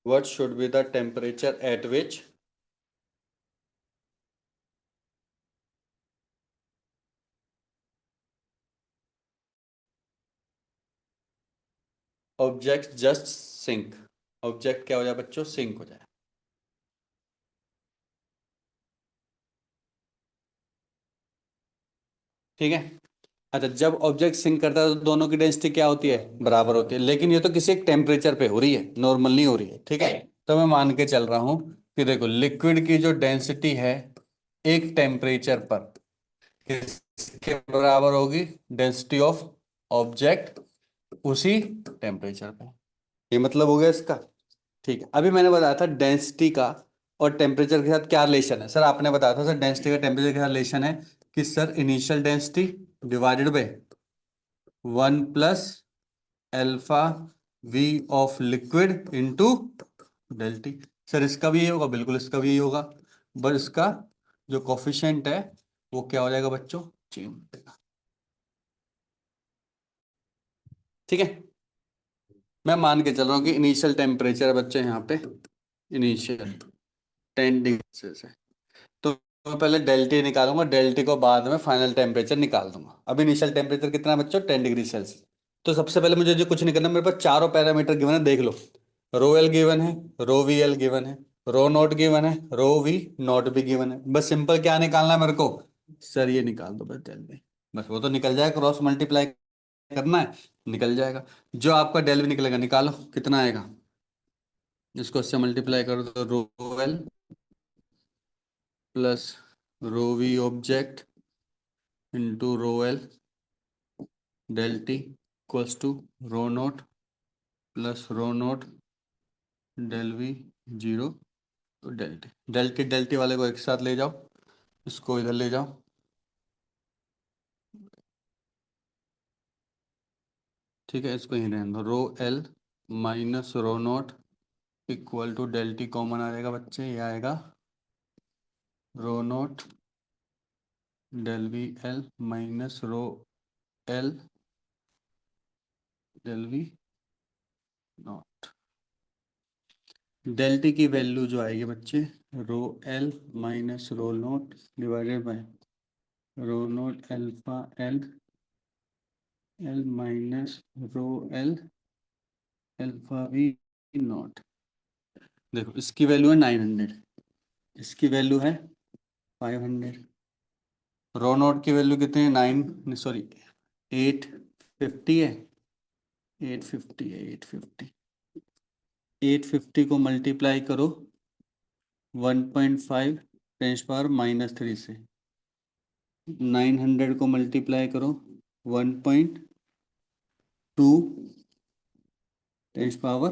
What should be the temperature at which object just sink. Object क्या हो जाए बच्चों? सिंक हो जाए। ठीक है। अच्छा, जब ऑब्जेक्ट सिंक करता है तो दोनों की डेंसिटी क्या होती है? बराबर होती है। लेकिन ये तो किसी एक टेम्परेचर पे हो रही है, नॉर्मल नहीं हो रही है। ठीक है। तो मैं मान के चल रहा हूं कि देखो लिक्विड की जो डेंसिटी है एक टेम्परेचर पर किसके बराबर होगी? डेंसिटी ऑफ ऑब्जेक्ट उसी टेम्परेचर पे। ये मतलब हो गया इसका। ठीक है। अभी मैंने बताया था डेंसिटी का और टेम्परेचर के साथ क्या रिलेशन है। सर आपने बताया था सर डेंसिटी का टेम्परेचर के साथ रिलेशन है कि sir initial density divided by 1 plus alpha V of liquid into del T. Sir इसका भी ये होगा, बिल्कुल इसका भी यही होगा, बस इसका जो कोफिशिएंट है वो क्या हो जाएगा बच्चों? चेंज हो जाएगा। ठीक है। मैं मान के चल रहा हूँ कि इनिशियल टेम्परेचर बच्चे यहाँ पे इनिशियल 10 डिग्री सेल्सियस है। तो मैं पहले डेल्टी निकालूंगा, डेल्टी को बाद में फाइनल टेम्परेचर निकाल दूंगा। अब इनिशियल टेम्परेचर कितना है बच्चों? 10 डिग्री सेल्सियस। तो सबसे पहले मुझे जो कुछ नहीं करना, मेरे पास चारों पैरामीटर गिवन है, देख लो। रो एल गिवन है, रो वी एल गिवन है, रो नोट गिवन है, रो वी नोट भी गिवन है। बस सिंपल क्या निकालना है मेरे को? सर ये निकाल दो बस डेल में। बस वो तो निकल जाएगा, क्रॉस मल्टीप्लाई करना है, निकल जाएगा। जो आपका डेल भी निकलेगा निकालो कितना आएगा। इसको इससे मल्टीप्लाई करो तो rho L plus rho V object into rho L del T equals to rho naught plus rho naught del V zero तो डेल टी वाले को एक साथ ले जाओ, इसको इधर ले जाओ। ठीक है, इसको ही रहने दो। Rho L minus rho naught equal to del T common आ जाएगा बच्चे, ये आएगा rho naught del V L minus rho L del V naught. Del T की वैल्यू जो आएगी बच्चे rho L minus rho naught divided by rho naught alpha L L minus rho L alpha V naught. देखो इसकी value है 900, इसकी value है 500। रो note की वैल्यू कितनी है? 850 है। 850 को मल्टीप्लाई करो 1.5 टेंस पावर -3 से। 900 को मल्टीप्लाई करो 1.2 टेंस पावर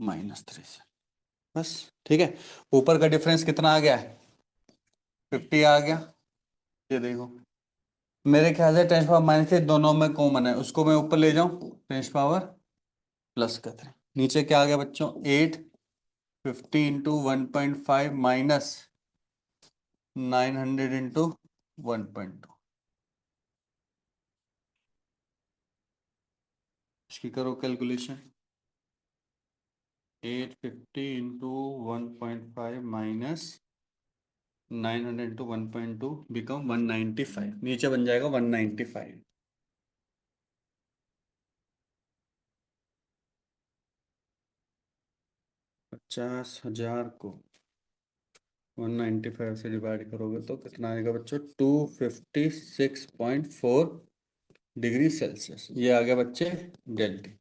-3 से। बस। ठीक है। ऊपर का डिफरेंस कितना आ गया है? 50 आ गया। ये देखो मेरे ख्याल से टेंस पावर -3 दोनों में कॉमन है, उसको मैं ऊपर ले जाऊं टेंस पावर प्लस कर दें। नीचे क्या आ गया बच्चों? 850 इंटू 1.5 माइनस 900 इंटू 1.2। इसकी करो calculation. 850 into 1.5 minus 900 into 1.2 become 195। नीचे बन जाएगा 195। 50,000 को 195 से डिवाइड करोगे तो कितना आएगा बच्चों? 256.4 डिग्री सेल्सियस। ये आ गया बच्चे डेल्टी।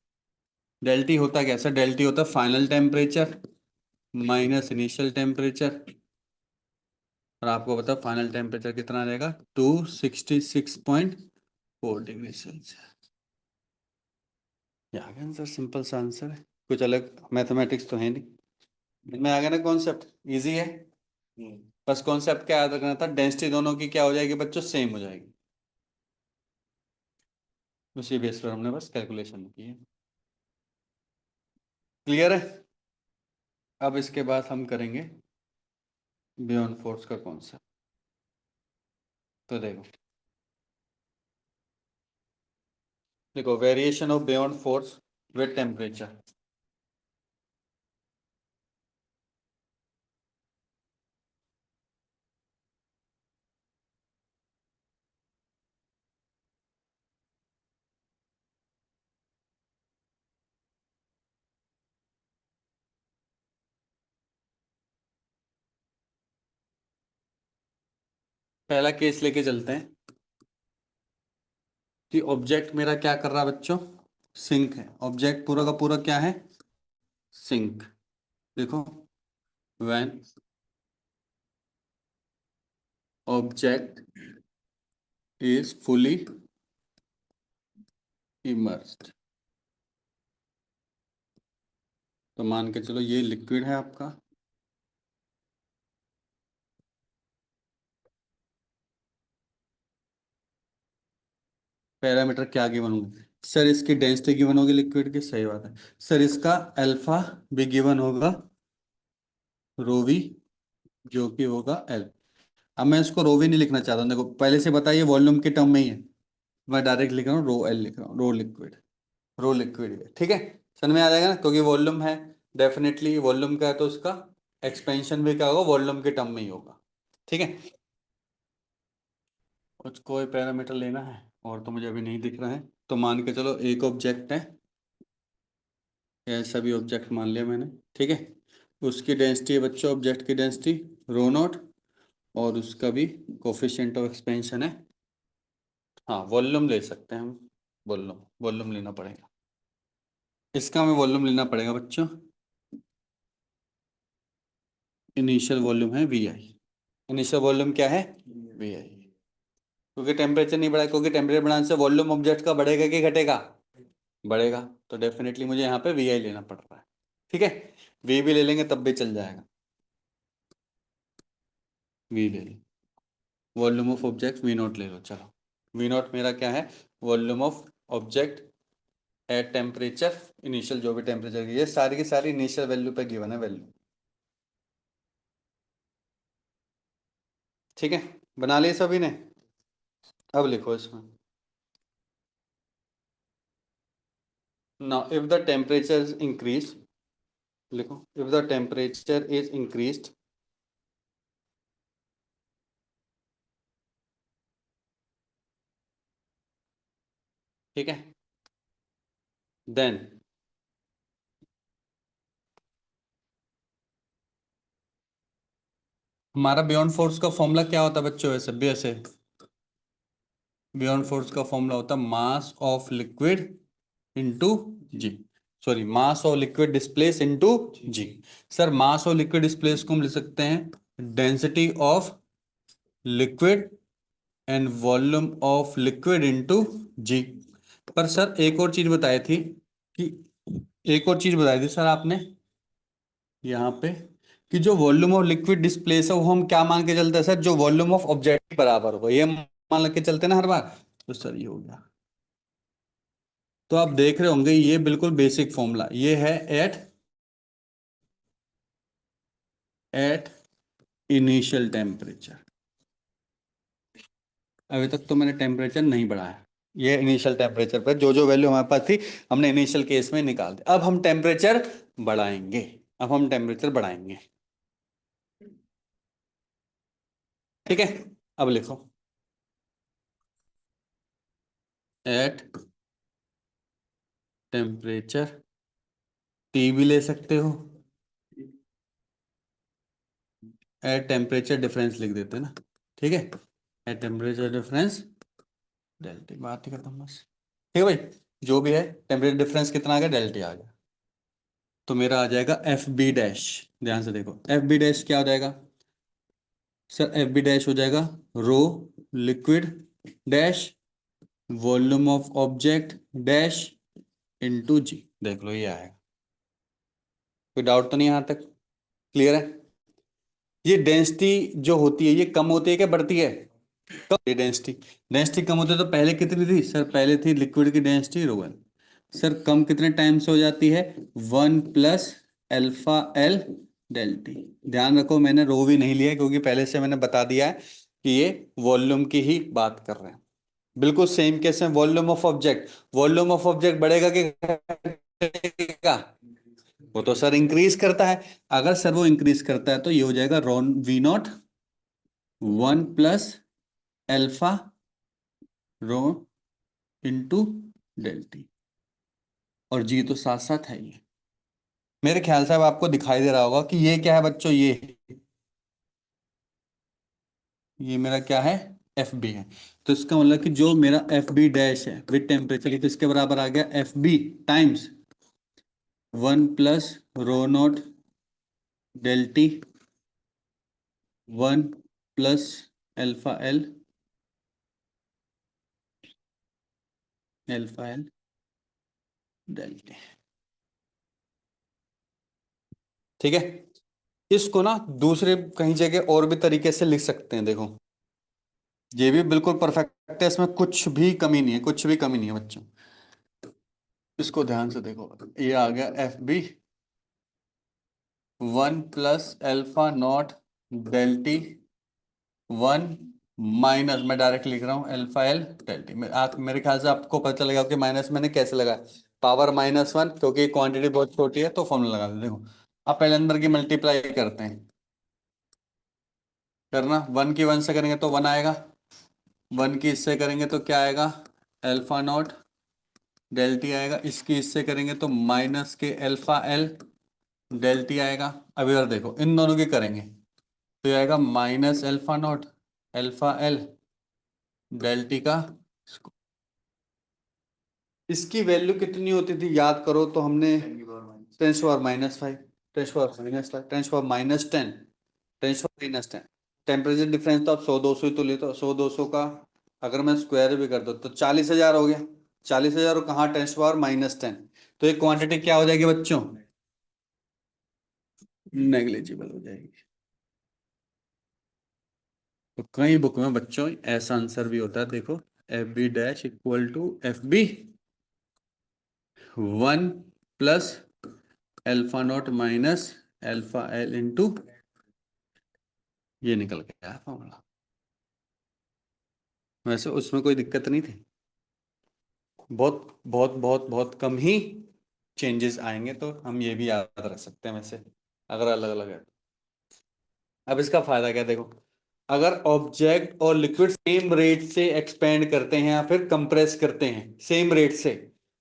डेल्टी होता कैसा? डेल्टी होता final temperature minus initial temperature. और आपको पता फाइनल टेम्परेचर कितना रहेगा? 266.4 डिग्री सेल्सियस। ये आ गया आंसर, सिंपल सा आंसर है, कुछ अलग मैथमेटिक्स तो है नहीं। में आ गया ना कॉन्सेप्ट, इजी है। बस कॉन्सेप्ट क्या याद रखना था? डेंसिटी दोनों की क्या हो जाएगी बच्चों? सेम हो जाएगी। उसी बेस पर हमने बस कैलकुलेशन की है। क्लियर है? अब इसके बाद हम करेंगे बियॉन्ड फोर्स का कॉन्सेप्ट। तो देखो देखो variation of beyond force with temperature. पहला केस लेके चलते हैं कि ऑब्जेक्ट मेरा क्या कर रहा है बच्चों, सिंक है। ऑब्जेक्ट पूरा का पूरा क्या है, सिंक। देखो, when object is fully immersed, तो मान के चलो ये लिक्विड है आपका, पैरामीटर क्या गिवन होंगे सर, इसकी डेंसिटी गिवन होगी लिक्विड की, सही बात है सर। इसका अल्फा भी गिवन होगा, रोवी, जो कि होगा एल। अब मैं इसको रो भी नहीं लिखना चाहता हूँ, देखो पहले से बताइए वॉल्यूम के टर्म में ही है, मैं डायरेक्ट लिख रहा हूँ रो एल लिख रहा हूँ, रो लिक्विड, रो लिक्विड है, ठीक है। समझ में आ जाएगा ना, क्योंकि वॉल्यूम है, डेफिनेटली वॉल्यूम का है तो उसका एक्सपेंशन भी क्या होगा, वॉल्यूम के टर्म में ही होगा, ठीक है। कुछ कोई पैरामीटर लेना है और तो मुझे अभी नहीं दिख रहा है, तो मान के चलो एक ऑब्जेक्ट है, ऐसा भी ऑब्जेक्ट मान लिया मैंने, ठीक है। उसकी डेंसिटी है बच्चों, ऑब्जेक्ट की डेंसिटी रो नॉट, और उसका भी कोफिशिएंट ऑफ एक्सपेंशन है, हाँ वॉल्यूम ले सकते हैं हम, वॉल्यूम वॉल्यूम लेना पड़ेगा, इसका हमें वॉल्यूम लेना पड़ेगा बच्चों। इनिशियल वॉल्यूम है वी आई, इनिशियल वॉल्यूम क्या है, वी आई। क्योंकि टेम्परेचर नहीं बढ़ा, क्योंकि टेम्परेचर बढ़ाने से वॉल्यूम ऑब्जेक्ट का बढ़ेगा कि घटेगा, बढ़ेगा, तो डेफिनेटली मुझे यहाँ पे वी आई लेना पड़ रहा है, ठीक है। वी भी ले लेंगे तब भी चल जाएगा, वी ले लो, volume of object V naught ले लो, चलो। वी नॉट मेरा क्या है, volume of object at temperature, initial जो भी टेम्परेचर की, ये सारी की सारी इनिशियल वैल्यू पे गिवन है वैल्यू, ठीक है। बना लिए सभी ने, अब लिखो इसमें, now if the temperature is increase, लिखो if the temperature is increased, ठीक है, देन हमारा बियॉन्ड फोर्स का फॉर्मूला क्या होता है बच्चों, वैसे भी ऐसे बियॉन्ड फोर्स का फॉर्मूला होता है mass of liquid into G, sorry mass of liquid displace into G. Sir mass of liquid displace को हम लिख सकते हैं density of liquid and volume of liquid into G. पर सर एक और चीज बताई थी कि, एक और चीज बताई थी सर आपने यहाँ पे, कि जो वॉल्यूम ऑफ लिक्विड डिस्प्लेस है वो हम क्या मान के चलते हैं सर, जो वॉल्यूम ऑफ ऑब्जेक्ट के बराबर होगा, ये मान के चलते हैं ना हर बार, तो सर ये हो गया। तो आप देख रहे होंगे ये बिल्कुल बेसिक फॉर्मूला, ये है एट इनिशियल टेम्परेचर। अभी तक तो मैंने टेम्परेचर नहीं बढ़ाया, ये इनिशियल टेम्परेचर पर जो जो वैल्यू हमारे पास थी हमने इनिशियल केस में निकाल दी, अब हम टेम्परेचर बढ़ाएंगे, अब हम टेम्परेचर बढ़ाएंगे, ठीक है। अब लिखो एट टेम्परेचर, टी भी ले सकते हो, एट टेम्परेचर डिफरेंस लिख देते हैं ना, ठीक है। एट टेम्परेचर डिफरेंस डेल्टा, बात ही खत्म बस, ठीक है भाई। जो भी है टेम्परेचर डिफरेंस कितना आ गया, डेल्टा आ गया, तो मेरा आ जाएगा एफ बी डैश। ध्यान से देखो एफ बी डैश क्या हो जाएगा सर, एफ बी डैश हो जाएगा rho liquid dash volume of object dash into G, देख लो ये आएगा, कोई डाउट तो नहीं यहाँ तक, क्लियर है। ये डेंसिटी जो होती है ये कम होती है क्या बढ़ती है, कम, ये डेंसिटी, डेंसिटी कम होती है, तो पहले कितनी थी सर, पहले थी लिक्विड की डेंसिटी रो वन, सर कम कितने टाइम से हो जाती है, one plus alpha L del T. ध्यान रखो मैंने रो भी नहीं लिया क्योंकि पहले से मैंने बता दिया है कि ये वॉल्यूम की ही बात कर रहे हैं, बिल्कुल सेम केस में volume of object, volume of object बढ़ेगा कि घटेगा, वो तो सर इंक्रीज करता है, अगर सर वो इंक्रीज करता है तो ये हो जाएगा rho V naught one plus alpha rho into del T, और जी तो साथ साथ है ये, मेरे ख्याल से अब आपको दिखाई दे रहा होगा कि ये क्या है बच्चों, ये मेरा क्या है, एफ बी है। तो इसका मतलब कि जो मेरा एफ बी डैश है विद टेम्परेचर, किसके बराबर आ गया, F B times 1 + ρ0 del T 1 + alpha L del T. ठीक है। इसको ना दूसरे कहीं जगह और भी तरीके से लिख सकते हैं, देखो ये भी बिल्कुल परफेक्ट है, इसमें कुछ भी कमी नहीं है, कुछ भी कमी नहीं है बच्चों। इसको ध्यान से देखो, ये आ गया एफ बी 1 + α0 डेल टी 1 - मैं डायरेक्ट लिख रहा हूँ अल्फा एल डेल टी। आप मेरे ख्याल से आपको पता चलेगा कि माइनस मैंने कैसे लगाया, पावर -1, क्योंकि क्वांटिटी बहुत छोटी है तो फॉर्मूला लगा दो। देखो अब पहले अंदर की मल्टीप्लाई करते हैं, करना 1 की 1 से करेंगे तो 1 आएगा, 1 की इससे करेंगे तो क्या आएगा, α0 डेल टी आएगा, इसकी इससे करेंगे तो माइनस के अल्फा एल डेल टी आएगा। अब इधर देखो इन दोनों की करेंगे तो ये आएगा -α0 अल्फा एल डेल टी का। इसकी वैल्यू कितनी होती थी याद करो तो हमने 10⁻⁻5, 10⁻⁻5, 10⁻10, 10⁻10। टेम्परेचर डिफरेंस तो आप 100-200 ही तो लेते हो, 100-200 का अगर मैं स्क्वायर भी कर दो तो 40,000 हो गया। 40,000 और कहाँ 10⁻10, तो ये क्वांटिटी क्या हो जाएगी बच्चों, नेग्लिजिबल हो जाएगी। तो कई बुक में बच्चों ऐसा आंसर भी होता है, देखो F B dash equal to F B 1 + α0 - alpha L ये निकल के आया फॉर्मूला। वैसे उसमें कोई दिक्कत नहीं थी, बहुत बहुत बहुत बहुत कम ही चेंजेस आएंगे, तो हम ये भी याद रख सकते हैं वैसे अगर अलग अलग है। अब इसका फायदा क्या है, देखो अगर ऑब्जेक्ट और लिक्विड सेम रेट से एक्सपेंड करते हैं या फिर कंप्रेस करते हैं सेम रेट से,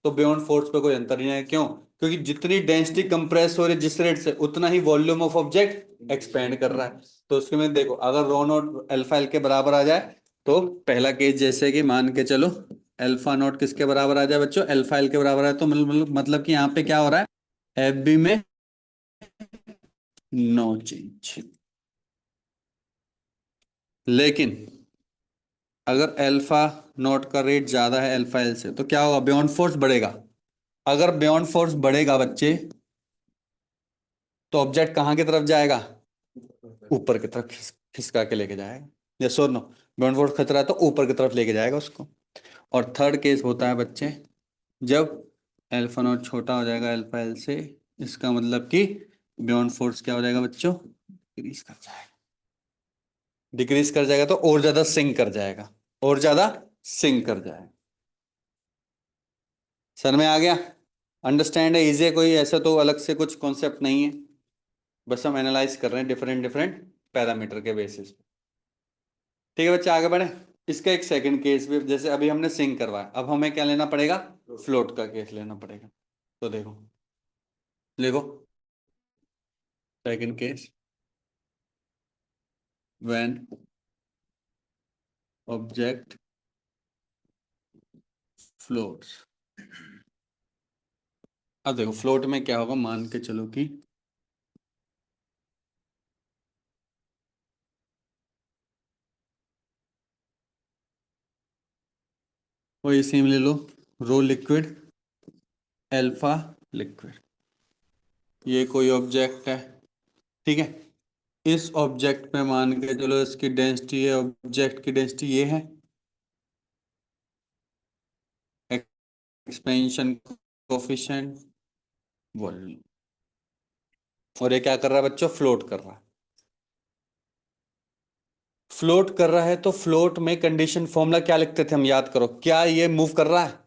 तो बियॉन्ड फोर्स पे कोई अंतर नहीं है। क्यों, क्योंकि जितनी डेंसिटी कंप्रेस हो रही है जिस रेट से, उतना ही वॉल्यूम ऑफ ऑब्जेक्ट एक्सपेंड कर रहा है। तो उसके में देखो अगर रो नॉट अल्फा एल के बराबर आ जाए, तो पहला केस जैसे कि मान के चलो अल्फा नॉट किसके बराबर आ जाए बच्चों, अल्फा एल के बराबर है, तो मतलब कि यहाँ पे क्या हो रहा है, एफ बी में नो चेंज। लेकिन अगर अल्फा नॉट का रेट ज्यादा है अल्फा एल से, तो क्या होगा, बियॉन्ड फोर्स बढ़ेगा। अगर बियॉन्ड फोर्स बढ़ेगा बच्चे, तो ऑब्जेक्ट कहाँ की तरफ जाएगा, ऊपर की तरफ खिसका के लेके जाएगा। यस और नो, बियॉन्ड फोर्स खतरा है तो ऊपर की तरफ लेके जाएगा उसको। और थर्ड केस होता है बच्चे, जब अल्फा नॉट छोटा हो जाएगा अल्फा एल से, इसका मतलब कि बियॉन्ड फोर्स क्या हो जाएगा बच्चों, डिक्रीज कर जाएगा। डिक्रीज कर जाएगा तो और ज्यादा सिंक कर जाएगा, और ज्यादा सिंक कर जाएगा। सर में आ गया, अंडरस्टैंड है, इजी है, कोई ऐसा तो अलग से कुछ कॉन्सेप्ट नहीं है, बस हम एनालाइज कर रहे हैं डिफरेंट डिफरेंट पैरामीटर के बेसिस पे। ठीक है बच्चे आगे बढ़े। इसका एक सेकंड केस भी, जैसे अभी हमने सिंक करवाया, अब हमें क्या लेना पड़ेगा, फ्लोट का केस लेना पड़ेगा। तो देखो देखो second case, when object floats. अब देखो फ्लोट में क्या होगा, मान के चलो कि वही सेम ले लो, रो लिक्विड अल्फा लिक्विड, ये कोई ऑब्जेक्ट है। ठीक है, इस ऑब्जेक्ट में मान के चलो इसकी डेंसिटी है, ऑब्जेक्ट की डेंसिटी ये है, एक्सपेंशन कोफिशिएंट वॉल्यूम, और ये क्या कर रहा है बच्चों, फ्लोट कर रहा है। फ्लोट कर रहा है तो फ्लोट में कंडीशन फॉर्मूला क्या लिखते थे हम, याद करो, क्या ये मूव कर रहा है,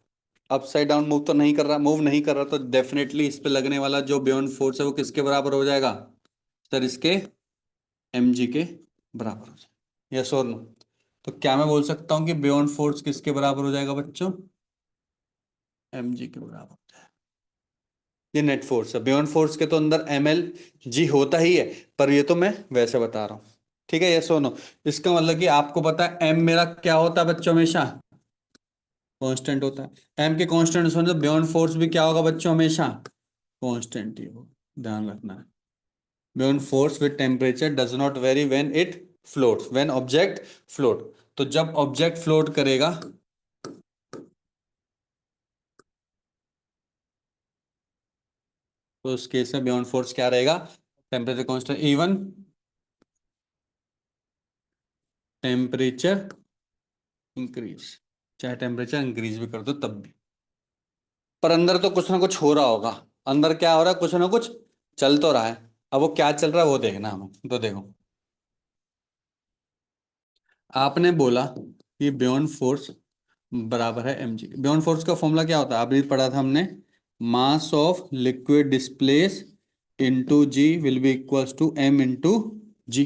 अपसाइड डाउन मूव तो नहीं कर रहा, मूव नहीं कर रहा, तो डेफिनेटली इस पे लगने वाला जो बियॉन्ड फोर्स है वो किसके बराबर हो जाएगा, सर इसके mg के बराबर हो जाएगा। यस और नो, तो क्या मैं बोल सकता हूँ कि बियॉन्ड फोर्स किसके बराबर हो जाएगा बच्चों, mg के बराबर हो जाएगा। ये नेट फोर्स है, बियॉन्ड फोर्स के तो अंदर ml g होता ही है, पर ये तो मैं वैसे बता रहा हूँ। ठीक है, ये सोनो। इसका मतलब कि आपको पता है एम मेरा क्या होता है बच्चों, हमेशा कांस्टेंट होता है। एम के कांस्टेंट होने तो बियॉन्ड फोर्स भी क्या होगा बच्चों, हमेशा कांस्टेंट ही होगा, ध्यान रखना है। Beyond force with temperature does not very when it floats, when object float. तो जब ऑब्जेक्ट फ्लोट करेगा तो उस केस में बियॉन्ड फोर्स क्या रहेगा, temperature constant, even temperature increase, चाहे टेम्परेचर इंक्रीज भी कर दो तब भी। पर अंदर तो कुछ ना कुछ हो रहा होगा, अंदर क्या हो रहा है, कुछ ना कुछ चल तो रहा है। अब वो क्या चल रहा है वो देखना हमें, तो देखो आपने बोला कि बियॉन्ड फोर्स बराबर है mg। बियॉन्ड फोर्स का फॉर्मूला क्या होता है, अभी पढ़ा था हमने, mass of liquid displace into G will be equals to m into G,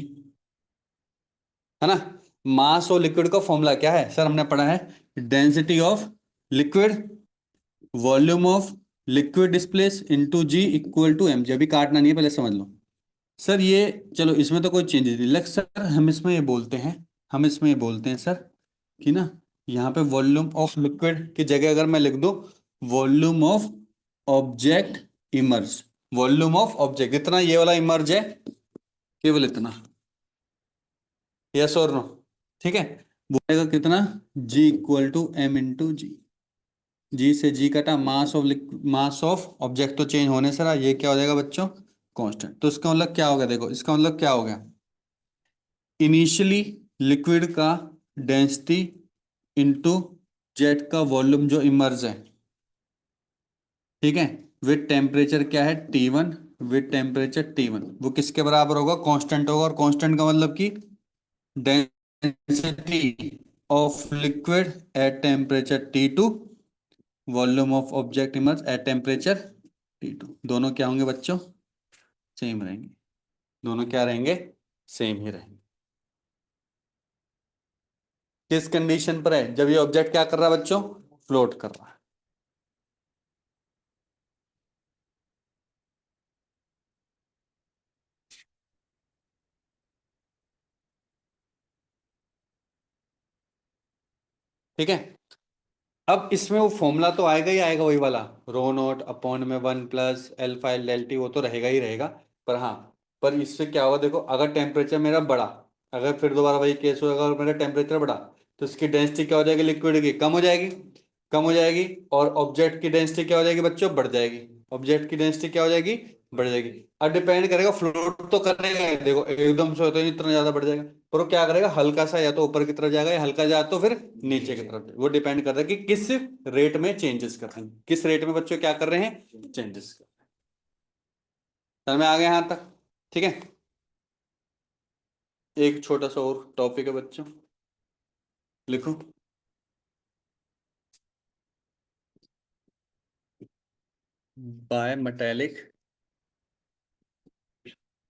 है ना। मास और लिक्विड का फॉर्मूला क्या है सर, हमने पढ़ा है density of liquid, volume of liquid displace into G equal to M G. अभी काटना नहीं है, पहले समझ लो सर ये। चलो इसमें तो कोई चेंजेस नहीं, लेकिन सर हम इसमें ये बोलते हैं, हम इसमें ये बोलते हैं सर कि ना, यहाँ पे वॉल्यूम ऑफ लिक्विड की जगह अगर मैं लिख दूं volume of object emerge, volume of object इतना, ये वाला इमर्ज है केवल इतना, यस और नो, ठीक है। बोलेगा कितना, जी इक्वल टू एम इंटू जी, जी से जी कटा, mass of mass of object तो चेंज होने से रहा, ये क्या हो जाएगा बच्चों, कांस्टेंट। तो इसका मतलब क्या हो गया, देखो इसका मतलब क्या हो गया, इनिशियली लिक्विड का डेंसिटी इंटू जेट का वॉल्यूम जो इमर्ज है, ठीक है, विद टेम्परेचर क्या है T1, विद टेम्परेचर T1 वो किसके बराबर होगा, कांस्टेंट होगा। और कांस्टेंट का मतलब कि density of liquid at temperature T2, volume of object emerge at temperature T2, दोनों क्या होंगे बच्चों, सेम रहेंगे। दोनों क्या रहेंगे, सेम ही रहेंगे। किस कंडीशन पर है, जब ये ऑब्जेक्ट क्या कर रहा है बच्चों, फ्लोट कर रहा है। ठीक है, अब इसमें वो फॉर्मूला तो आएगा ही आएगा, वही वाला रो नोट अपॉन में 1 + α L T, वो तो रहेगा ही रहेगा। पर हाँ, पर इससे क्या होगा देखो, अगर टेम्परेचर मेरा बढ़ा, अगर फिर दोबारा वही केस होगा, अगर मेरा टेम्परेचर बढ़ा तो इसकी डेंसिटी क्या हो जाएगी, लिक्विड की कम हो जाएगी, कम हो जाएगी। और ऑब्जेक्ट की डेंसिटी क्या हो जाएगी बच्चों, बढ़ जाएगी। ऑब्जेक्ट की डेंसिटी क्या हो जाएगी, बढ़ जाएगी। अब डिपेंड करेगा, फ्लोट तो करेगा ही, देखो एकदम से तो नहीं इतना ज्यादा बढ़ जाएगा, पर वो क्या करेगा, हल्का सा या तो ऊपर की तरफ जाएगा, या हल्का जा तो फिर नीचे की तरफ जाएगा। वो डिपेंड करता है कि किस रेट में चेंजेस कर रहे हैं, किस रेट में बच्चों क्या कर रहे हैं, चेंजेस कर रहे हैं। समझ में आ गया यहाँ तक, ठीक है। एक छोटा सा और टॉपिक है बच्चों, लिखो, by metallic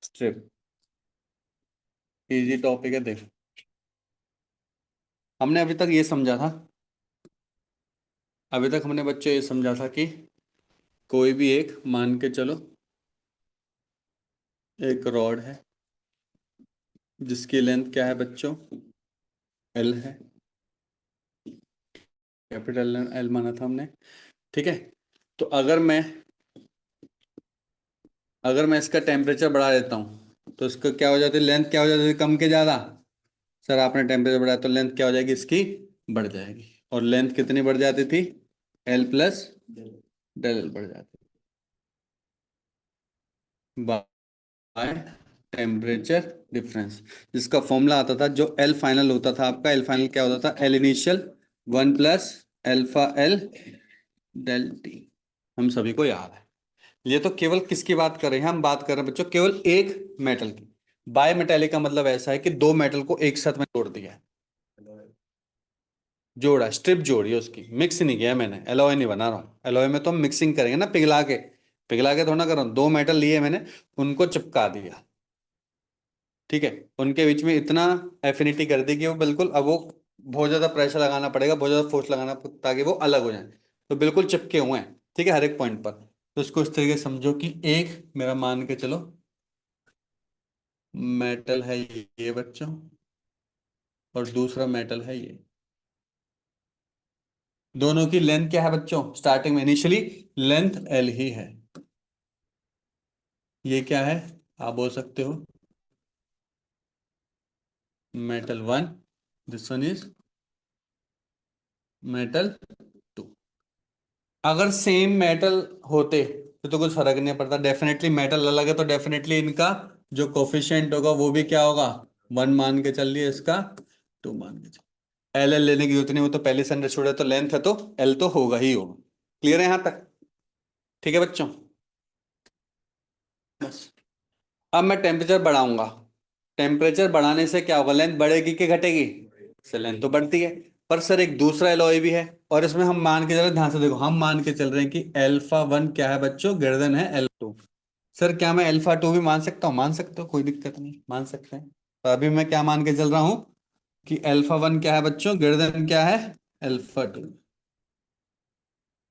strip. Easy topic है, देखो हमने अभी तक ये समझा था, अभी तक हमने बच्चों ये समझा था कि कोई भी एक, मान के चलो एक रॉड है जिसकी लेंथ क्या है बच्चों, एल है, कैपिटल एल माना था हमने, ठीक है। तो अगर मैं इसका टेम्परेचर बढ़ा देता हूँ तो इसका क्या हो जाती है, लेंथ क्या हो जाती है, कम के ज़्यादा, सर आपने टेम्परेचर बढ़ाया तो लेंथ क्या हो जाएगी इसकी, बढ़ जाएगी। और लेंथ कितनी बढ़ जाती थी, एल प्लस डेल एल बढ़ जाती बाय टेम्परेचर डिफरेंस, जिसका फॉर्मूला आता था, जो एल फाइनल होता था आपका, एल फाइनल क्या होता था, L initial 1 + α L del T, हम सभी को याद है। ये तो केवल किसकी बात कर रहे हैं, हम बात कर रहे हैं बच्चों केवल एक मेटल की। बाय मेटेलिक का मतलब ऐसा है कि दो मेटल को एक साथ में जोड़ दिया है, जोड़ा, स्ट्रिप जोड़ी है उसकी, मिक्स नहीं किया मैंने, एलॉय नहीं बना रहा हूँ। एलॉय में तो हम मिक्सिंग करेंगे ना, पिघला के, पिघला के थोड़ा कर रहा हूँ, दो मेटल लिए मैंने, उनको चिपका दिया, ठीक है। उनके बीच में इतना एफिनिटी कर दी कि वो बिल्कुल, अब वो बहुत ज्यादा प्रेशर लगाना पड़ेगा, बहुत ज्यादा फोर्स लगाना ताकि वो अलग हो जाए, तो बिल्कुल चिपके हुए हैं, ठीक है, हर एक पॉइंट पर। तो इसको इस तरीके से समझो कि एक मेरा मान के चलो मेटल है ये बच्चों, और दूसरा मेटल है ये। दोनों की लेंथ क्या है बच्चों, स्टार्टिंग में इनिशियली लेंथ एल ही है। ये क्या है, आप बोल सकते हो metal one, this one is metal two. अगर सेम मेटल होते तो कुछ फर्क नहीं पड़ता, डेफिनेटली मेटल अलग है तो डेफिनेटली इनका जो कोफिशिएंट होगा वो भी क्या होगा, वन मान के चल लिए, इसका टू मान के चल। एल एल लेने की जरूरत नहीं, वो तो पहले से अंडरस्टूड है, तो लेंथ है तो एल तो होगा ही होगा। क्लियर है यहां तक? ठीक है बच्चों, बस। अब मैं टेम्परेचर बढ़ाऊंगा। टेम्परेचर बढ़ाने से क्या होगा, लेंथ बढ़ेगी कि घटेगी? से लेंथ तो बढ़ती है। पर सर एक दूसरा एलॉय भी है, और इसमें हम मान के चल रहे हैं, ध्यान से देखो, हम मान के चल रहे हैं कि अल्फा वन क्या है बच्चों, ग्रेटर देन है अल्फा टू। सर क्या मैं अल्फा टू भी मान सकता हूँ? मान सकते हो, कोई दिक्कत नहीं, मान सकते हैं। तो अभी मैं क्या मान के चल रहा हूँ कि अल्फा वन क्या है बच्चों, ग्रेटर देन क्या है, अल्फा टू।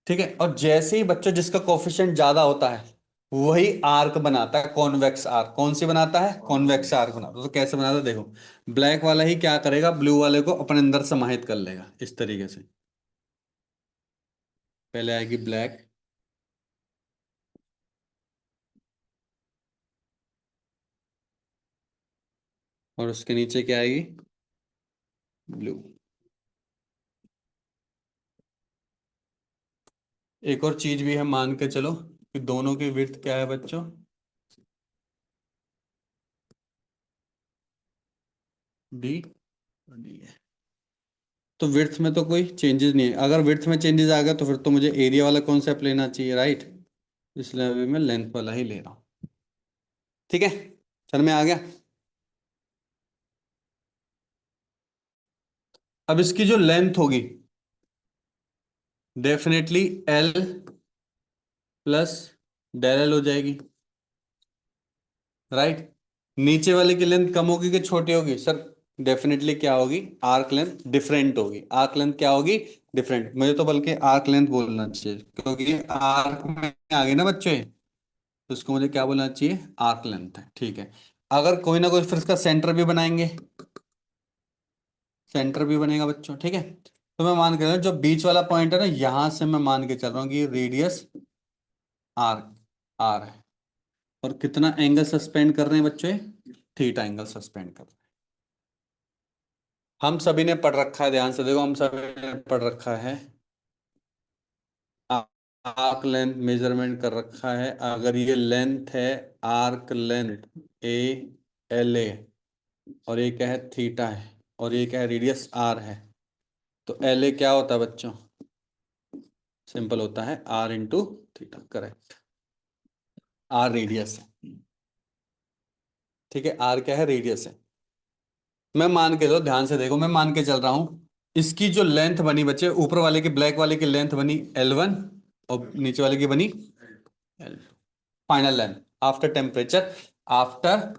ठीक है, और जैसे ही बच्चों जिसका कोफिशिएंट ज्यादा होता है वही आर्क बनाता है, कॉन्वेक्स आर्क। कौन सी बनाता है, कॉन्वेक्स आर्क बनाता है। तो कैसे बनाता है देखो, ब्लैक वाला ही क्या करेगा, ब्लू वाले को अपने अंदर समाहित कर लेगा इस तरीके से। पहले आएगी ब्लैक, और उसके नीचे क्या आएगी, ब्लू। एक और चीज भी है, मान के चलो कि दोनों की विड्थ क्या है बच्चों, डी, डी है। तो विड्थ में तो कोई चेंजेस नहीं है, अगर विड्थ में चेंजेस आ गया तो फिर तो मुझे एरिया वाला कॉन्सेप्ट लेना चाहिए, राइट? इसलिए अभी मैं लेंथ वाला ही ले रहा हूँ। ठीक है, सर में आ गया। अब इसकी जो लेंथ होगी, definitely L plus del L हो जाएगी, राइट? नीचे वाले की लेंथ कम होगी कि छोटी होगी सर? डेफिनेटली क्या होगी, आर्क लेंथ डिफरेंट होगी। आर्क लेंथ क्या होगी, डिफरेंट। मुझे तो बल्कि आर्क लेंथ बोलना चाहिए, क्योंकि आर्क में आ गई ना बच्चे, तो इसको मुझे क्या बोलना चाहिए, आर्क लेंथ है। ठीक है, अगर कोई ना कोई फिर इसका सेंटर भी बनाएंगे, सेंटर भी बनेगा बच्चों। ठीक है, तो मैं मान के चल रहा हूं, जो बीच वाला पॉइंट है ना, यहां से मैं मान के चल रहा हूँ कि रेडियस आर, आर है। और कितना एंगल सस्पेंड कर रहे हैं बच्चे, थीटा एंगल सस्पेंड कर रहे हैं। हम सभी ने पढ़ रखा है, ध्यान से देखो, हम सभी ने पढ़ रखा है, आर्क लेंथ मेजरमेंट कर रखा है। अगर ये लेंथ है, arc length A, L A, और ये क्या है, थीटा है, और ये क्या है, रेडियस आर है, तो एल ए क्या होता है बच्चों, सिंपल होता है R into theta, correct. R radius है। ठीक है, आर क्या है, रेडियस है। मैं मान के, दो ध्यान से देखो, मैं मान के चल रहा हूं, इसकी जो लेंथ बनी बच्चे, ऊपर वाले की, ब्लैक वाले की लेंथ बनी L1, और नीचे वाले की बनी L2। Final length after temperature, after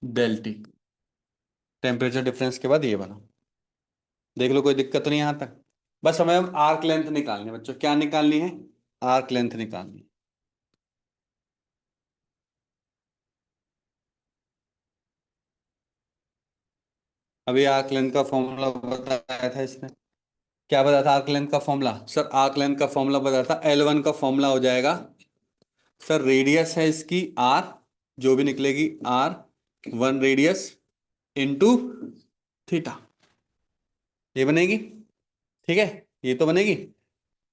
del T, temperature difference के बाद ये बना। देख लो, कोई दिक्कत नहीं यहां तक? बस हमें अब आर्क लेंथ निकालनी है बच्चों। क्या निकालनी है, आर्क लेंथ निकालनी है। अभी आर्क लेंथ का फॉर्मूला बताया था इसने। क्या बताया था आर्क लेंथ का फॉर्मूला? सर आर्क लेंथ का फॉर्मूला बताया था, L1 का फॉर्मूला हो जाएगा, सर रेडियस है इसकी आर, जो भी निकलेगी R, one radius into theta, ये बनेगी। ठीक है, ये तो बनेगी।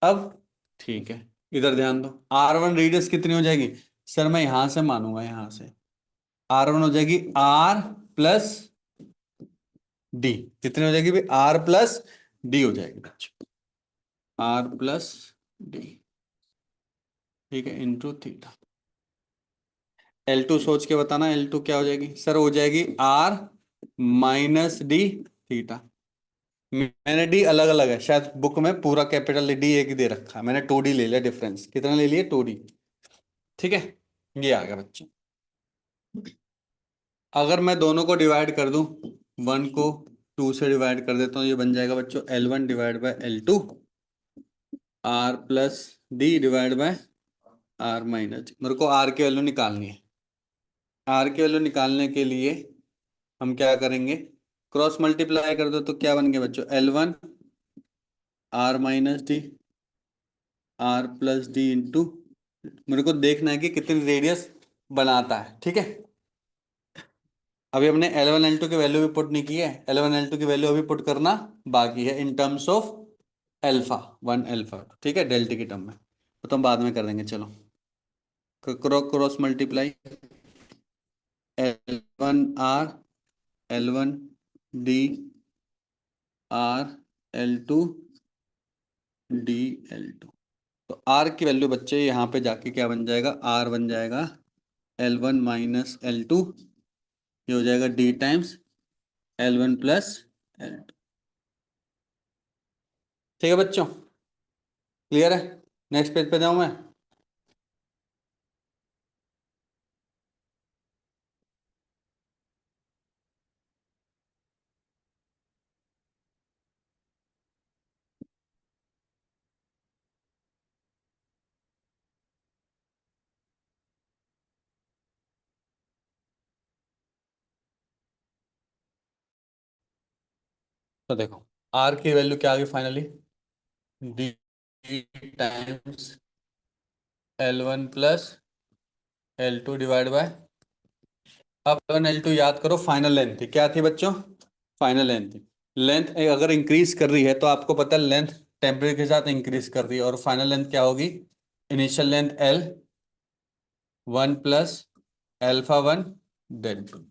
अब ठीक है, इधर ध्यान दो, आर वन रेडियस कितनी हो जाएगी? सर मैं यहां से मानूंगा, यहां से आर वन हो जाएगी आर प्लस डी। कितनी हो जाएगी भाई, आर प्लस डी हो जाएगी बच्चों, आर प्लस डी। ठीक है, इंटू थीटा। L2 सोच के बताना, L2 क्या हो जाएगी? सर हो जाएगी आर माइनस डी थीटा। मैंने डी अलग अलग है, शायद बुक में पूरा कैपिटल डी एक ही दे रखा है, मैंने 2D ले लिया, डिफरेंस कितना ले लिया, 2D। ठीक है, ये आ गया बच्चों। अगर मैं दोनों को डिवाइड कर दूं, वन को टू से डिवाइड कर देता हूँ, ये बन जाएगा बच्चों L1 divide by L2, R plus D divide by R minus, मेरे को आर की वैल्यू निकालनी है। आर की वैल्यू निकालने के लिए हम क्या करेंगे, क्रॉस मल्टीप्लाई कर दो तो क्या बन गया बच्चों, L1 R minus D R plus D into, मेरे को देखना है कि कितनी रेडियस बनाता है, ठीक है। अभी हमने L1 L2 की वैल्यू भी पुट नहीं की है, L1 L2 की वैल्यू अभी पुट करना बाकी है in terms of alpha 1 alpha, ठीक है, डेल्टा की टर्म में, तो हम बाद में कर देंगे। चलो cross multiply, L1 R L1 D R L2 D L2, तो आर की वैल्यू बच्चे यहाँ पे जाके क्या बन जाएगा, आर बन जाएगा L1 माइनस L2, ये हो जाएगा D times L1 plus L2। ठीक है बच्चों, क्लियर है। नेक्स्ट पेज पे जाऊं मैं। तो देखो आर की वैल्यू क्या आ गई finally, D times L1 plus L2 divide by, अब L1 L2 याद करो, फाइनल लेंथ थी, क्या थी बच्चों, फाइनल लेंथ थी। लेंथ अगर इंक्रीज कर रही है तो आपको पता है लेंथ टेम्परेचर के साथ इंक्रीज कर रही है, और फाइनल लेंथ क्या होगी, initial length L1 plus alpha 1 delta.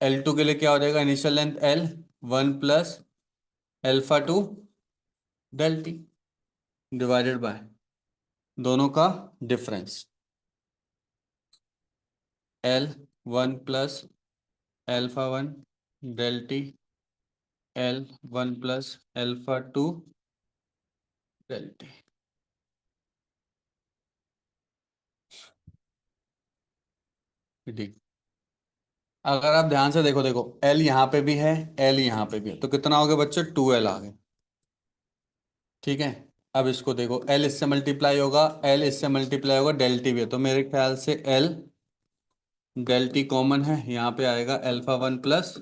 L2 के लिए क्या हो जाएगा, initial length L1 plus alpha 2 del T divided by दोनों का difference, L1 plus alpha 1 del T L1 plus alpha 2 del T. ठीक, अगर आप ध्यान से देखो, देखो L यहाँ पे भी है, L यहाँ पे भी है, तो कितना हो गया बच्चों, 2L आ गए, ठीक है। अब इसको देखो, L इससे मल्टीप्लाई होगा, L इससे मल्टीप्लाई होगा, डेल्टी भी है, तो मेरे ख्याल से L डेल्टी कॉमन है, यहाँ पे आएगा अल्फा 1 प्लस,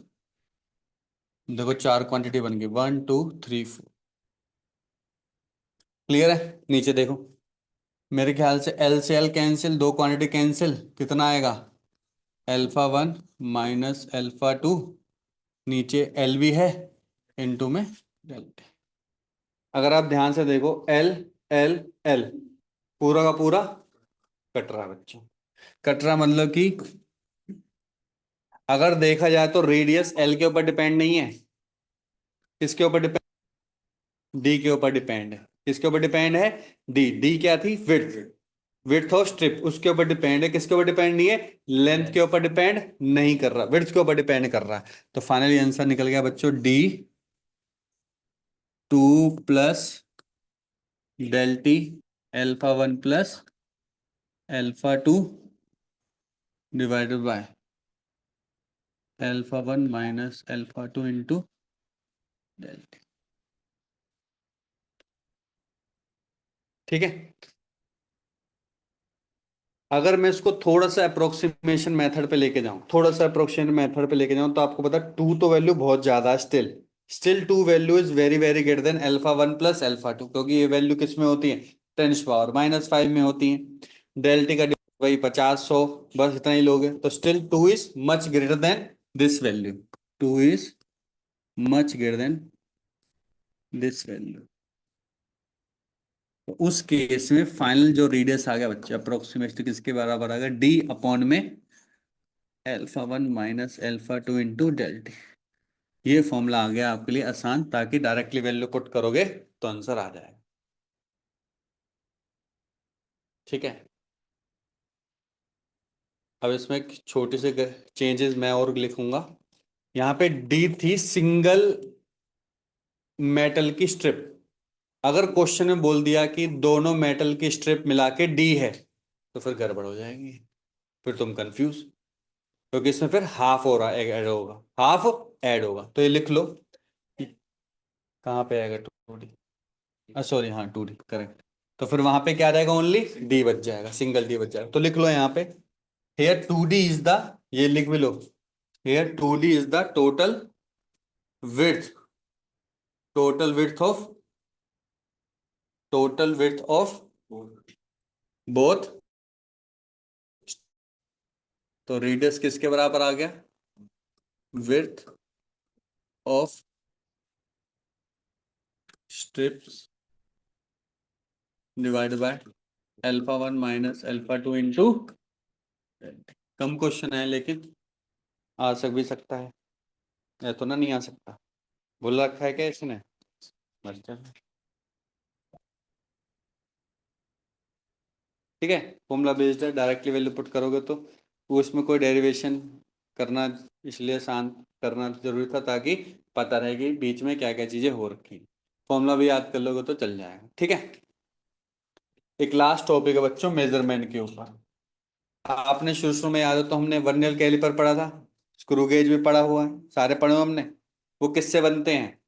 देखो चार क्वांटिटी बन गई, 1 2 3 4, क्लियर है। नीचे देखो, मेरे ख्याल से L से L कैंसिल, दो क्वांटिटी कैंसिल, कितना आएगा, अल्फा 1 माइनस अल्फा 2, नीचे L भी है, इनटू में डेल्टा। अगर आप ध्यान से देखो L L L पूरा का पूरा कट रहा है बच्चों, कट रहा मतलब कि अगर देखा जाए तो रेडियस L के ऊपर डिपेंड नहीं है, किसके ऊपर डिपेंड, डी के ऊपर डिपेंड है, किसके ऊपर डिपेंड है, डी, डी क्या थी, विड्थ, विड्थ ऑफ स्ट्रिप, उसके ऊपर डिपेंड है, किसके ऊपर डिपेंड नहीं है, लेंथ के ऊपर डिपेंड नहीं कर रहा, विड्थ के ऊपर डिपेंड कर रहा है। तो फाइनली आंसर निकल गया बच्चों D2 plus del T alpha 1 plus alpha 2 divided by alpha 1 minus alpha 2 into delta, ठीक है। अगर मैं इसको थोड़ा सा अप्रोक्सीमेशन मेथड पे लेके जाऊं, थोड़ा सा अप्रोक्सीमेशन मेथड पे लेके जाऊं, तो आपको पता टू तो वैल्यू बहुत ज्यादा है, still still true value is very very greater than alpha 1 plus alpha 2, क्योंकि ये वैल्यू किस में होती है, 10⁻⁻5 में होती है। डेल्टा का वही 50 100, बस इतना ही लोग है, तो still two is much greater than this value, two is much greater than this value. तो उस केस में फाइनल जो रेडियस आ गया बच्चे, अप्रोक्सीमेटली किसके बराबर आ गया, डी अपॉन में alpha 1 minus alpha 2 into delta. ये फॉर्मूला आ गया आपके लिए आसान, ताकि डायरेक्टली वैल्यू पुट करोगे तो आंसर आ जाएगा, ठीक है। अब इसमें एक छोटी सी चेंजेस मैं और लिखूंगा, यहाँ पे डी थी सिंगल मेटल की स्ट्रिप, अगर क्वेश्चन में बोल दिया कि दोनों मेटल की स्ट्रिप मिला के डी है, तो फिर गड़बड़ हो जाएगी, फिर तुम कंफ्यूज, क्योंकि इसमें फिर हाफ हो रहा है, ऐड होगा, हाफ ऐड होगा, तो ये लिख लो, कहाँ पे आएगा, 2D, सॉरी हाँ 2D करेक्ट, तो फिर वहां पे क्या आ जाएगा, ओनली डी बच जाएगा, सिंगल डी बच जाएगा। तो लिख लो यहाँ पे, here two D is the, ये लिख भी लो, here two D is the with total width of total width of both. तो रेडियस किसके बराबर आ गया, width of strips divide by alpha one minus alpha two into. कम क्वेश्चन है लेकिन आ सक भी सकता है, या तो ना नहीं आ सकता, बोल रखा है क्या इसने, मर जा। ठीक है, फॉर्मूला बेस्ड है, डायरेक्टली वैल्यू पुट करोगे तो वो इसमें कोई डेरिवेशन करना, इसलिए आसान करना जरूरी था ताकि पता रहे कि बीच में क्या क्या चीजें हो रखी। फॉर्मूला भी याद कर लोगे तो चल जाएगा। ठीक है, एक लास्ट टॉपिक है बच्चों, मेजरमेंट के ऊपर। आपने शुरू शुरू में याद हो तो हमने वर्नियर कैलिपर पढ़ा था, स्क्रू गेज भी पढ़ा हुआ है, सारे पढ़े हुए हमने। वो किससे बनते हैं,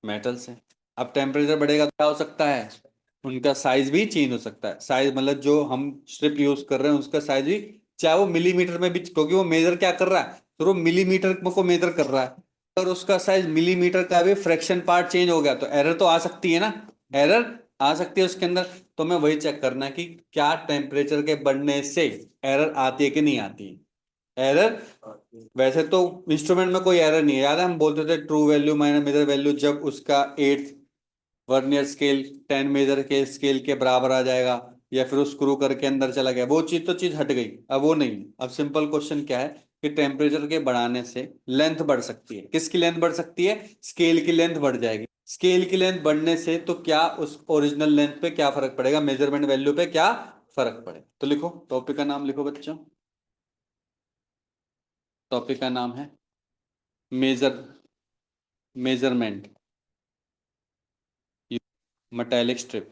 मेटल से। अब टेम्परेचर बढ़ेगा तो क्या हो सकता है, उनका साइज भी चेंज हो सकता है। साइज मतलब जो हम स्ट्रिप यूज कर रहे हैं उसका साइज भी, चाहे वो मिलीमीटर में भी, क्योंकि वो मेजर क्या कर रहा है, तो वो मिलीमीटर को मेजर कर रहा है, और उसका साइज मिलीमीटर का भी फ्रैक्शन पार्ट चेंज हो गया तो एरर तो आ सकती है ना, एरर आ सकती है उसके अंदर। तो मैं वही चेक करना है कि क्या टेम्परेचर के बढ़ने से एरर आती है कि नहीं आती है। एरर, वैसे तो इंस्ट्रूमेंट में कोई एरर नहीं है, याद है हम बोलते थे true value minus measure value जब उसका 8 वर्नियर स्केल 10 मेजर के स्केल के बराबर आ जाएगा, या फिर उस स्क्रू करके अंदर चला गया, वो चीज तो चीज हट गई, अब वो नहीं। अब सिंपल क्वेश्चन क्या है कि टेम्परेचर के बढ़ाने से लेंथ बढ़ सकती है, किसकी लेंथ बढ़ सकती है, स्केल की लेंथ बढ़ जाएगी। स्केल की लेंथ बढ़ने से तो क्या उस ओरिजिनल लेंथ पे क्या फर्क पड़ेगा, मेजरमेंट वैल्यू पे क्या फर्क पड़ेगा। तो लिखो, टॉपिक का नाम लिखो बच्चों, टॉपिक का नाम है measure measurement metallic strip,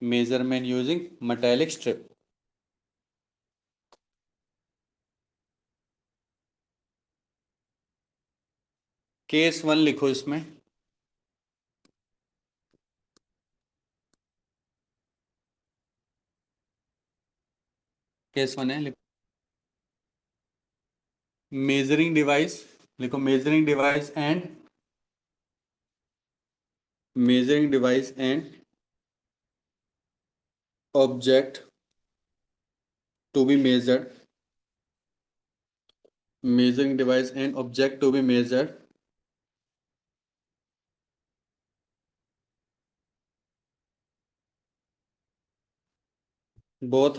measurement using metallic strip। Case one लिखो इसमें, केस वन है, लिखो मेजरिंग डिवाइस, लिखो measuring device and object to be measured, measuring device and object to be measured both